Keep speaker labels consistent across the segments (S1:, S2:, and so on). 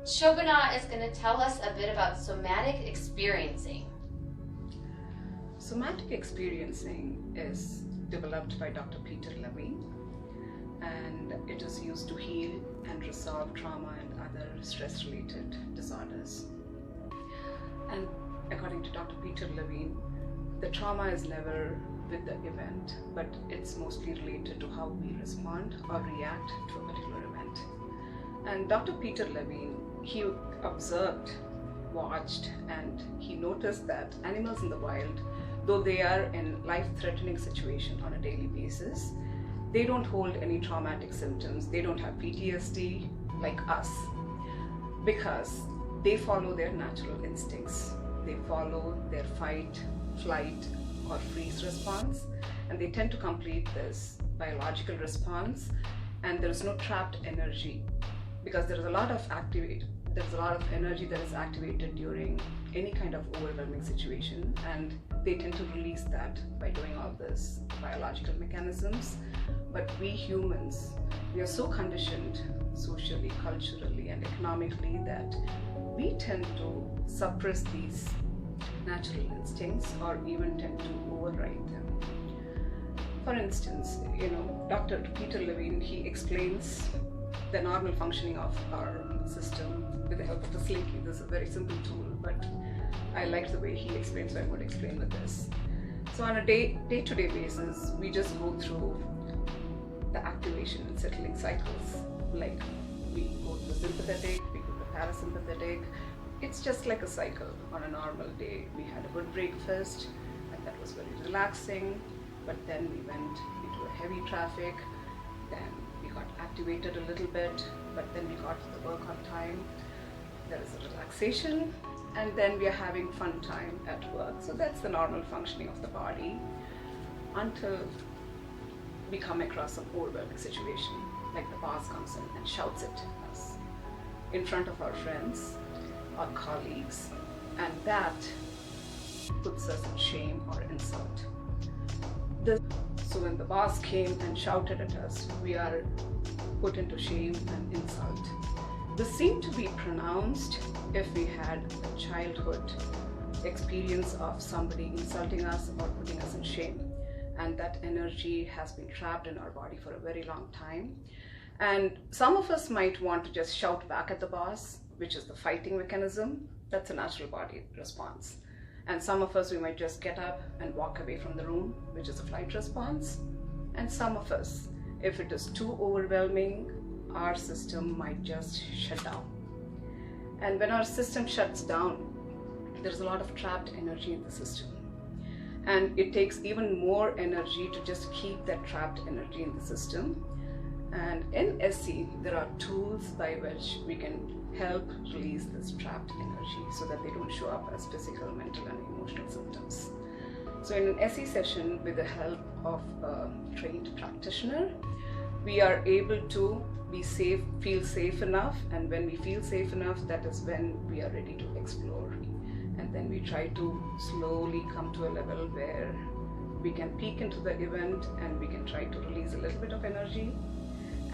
S1: Sobhana is going to tell us a bit about somatic experiencing.
S2: Somatic experiencing is developed by Dr. Peter Levine, and it is used to heal and resolve trauma and other stress-related disorders. And according to Dr. Peter Levine, the trauma is never with the event, but it's mostly related to how we respond or react to a particular event. And Dr. Peter Levine, he observed, watched, and he noticed that animals in the wild, though they are in life-threatening situation on a daily basis, they don't hold any traumatic symptoms. They don't have PTSD like us because they follow their natural instincts. They follow their fight, flight, or freeze response, and they tend to complete this biological response, and there is no trapped energy because there's a lot of energy that is activated during any kind of overwhelming situation, and they tend to release that by doing all this biological mechanisms. But we humans, we are so conditioned socially, culturally, and economically that we tend to suppress these natural instincts or even tend to override them. For instance, Dr. Peter Levine, he explains the normal functioning of our system with the help of the slinky. This is a very simple tool, but I like the way he explains, so I'm going to explain with this. So on a day-to-day basis, we just go through the activation and settling cycles. Like we go to the sympathetic, we go to parasympathetic. It's just like a cycle. On a normal day, we had a good breakfast, and that was very relaxing, but then we went into a heavy traffic, then we got activated a little bit, but then we got to the work on time. There is a relaxation, and then we are having fun time at work. So that's the normal functioning of the body until we come across some overwhelming situation, like the boss comes in and shouts it at us in front of our friends or colleagues, and that puts us in shame or insult. So when the boss came and shouted at us, we are put into shame and insult. This seemed to be pronounced if we had a childhood experience of somebody insulting us or putting us in shame, and that energy has been trapped in our body for a very long time. And some of us might want to just shout back at the boss, which is the fighting mechanism. That's a natural body response. And some of us, we might just get up and walk away from the room, which is a flight response. And some of us, if it is too overwhelming, our system might just shut down. And when our system shuts down, there's a lot of trapped energy in the system. And it takes even more energy to just keep that trapped energy in the system. And in L.Ac, there are tools by which we can help release this trapped energy so that they don't show up as physical, mental, and emotional symptoms. So in an L.Ac session, with the help of a trained practitioner, we are able to feel safe enough, and when we feel safe enough, that is when we are ready to explore. And then we try to slowly come to a level where we can peek into the event and we can try to release a little bit of energy,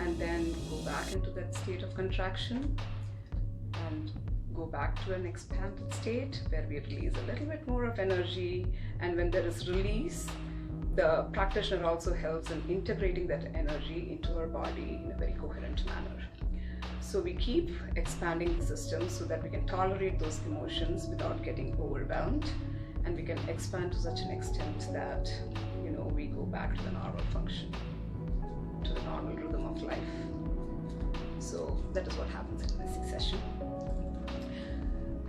S2: and then go back into that state of contraction and go back to an expanded state where we release a little bit more of energy. And when there is release, the practitioner also helps in integrating that energy into our body in a very coherent manner. So we keep expanding the system so that we can tolerate those emotions without getting overwhelmed, and we can expand to such an extent that we go back to the normal function, to the normal rhythm of life. So that is what happens in this session.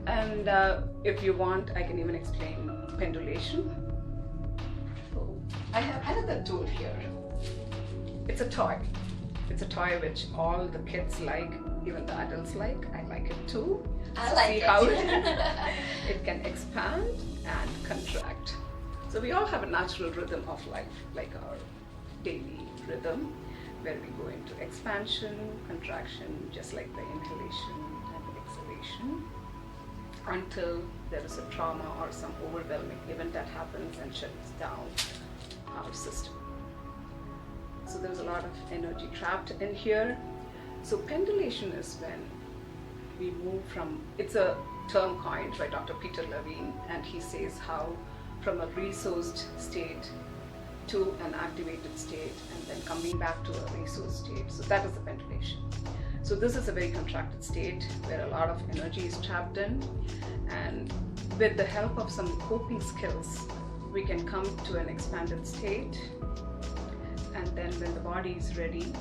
S2: And if you want, I can even explain pendulation. So I have another tool here. It's a toy. It's a toy which all the kids like, even the adults like. I like it too.
S1: I like
S2: See
S1: it.
S2: how it can expand and contract. So we all have a natural rhythm of life, like our daily rhythm, where we go into expansion, contraction, just like the inhalation and exhalation, until there is a trauma or some overwhelming event that happens and shuts down our system. So there's a lot of energy trapped in here. So pendulation is when we move from, it's a term coined by Dr. Peter Levine, and he says how from a resourced state to an activated state and then coming back to a resource state. So that is the ventilation. So this is a very contracted state where a lot of energy is trapped in, and with the help of some coping skills, we can come to an expanded state, and then when the body is ready,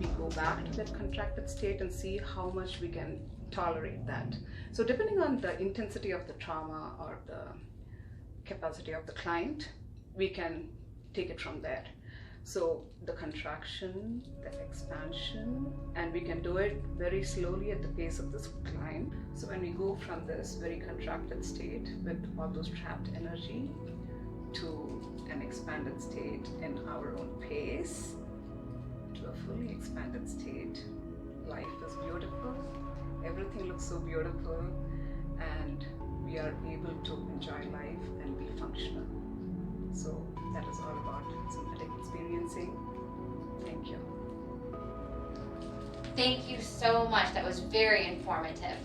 S2: we go back to that contracted state and see how much we can tolerate that. So depending on the intensity of the trauma or the capacity of the client, we can take it from there. So the contraction, the expansion, and we can do it very slowly at the pace of this client. So when we go from this very contracted state with all those trapped energy to an expanded state in our own pace, to a fully expanded state, life is beautiful, everything looks so beautiful, and we are able to enjoy life and be functional. So that is all about somatic experiencing. Thank you.
S1: Thank you so much. That was very informative.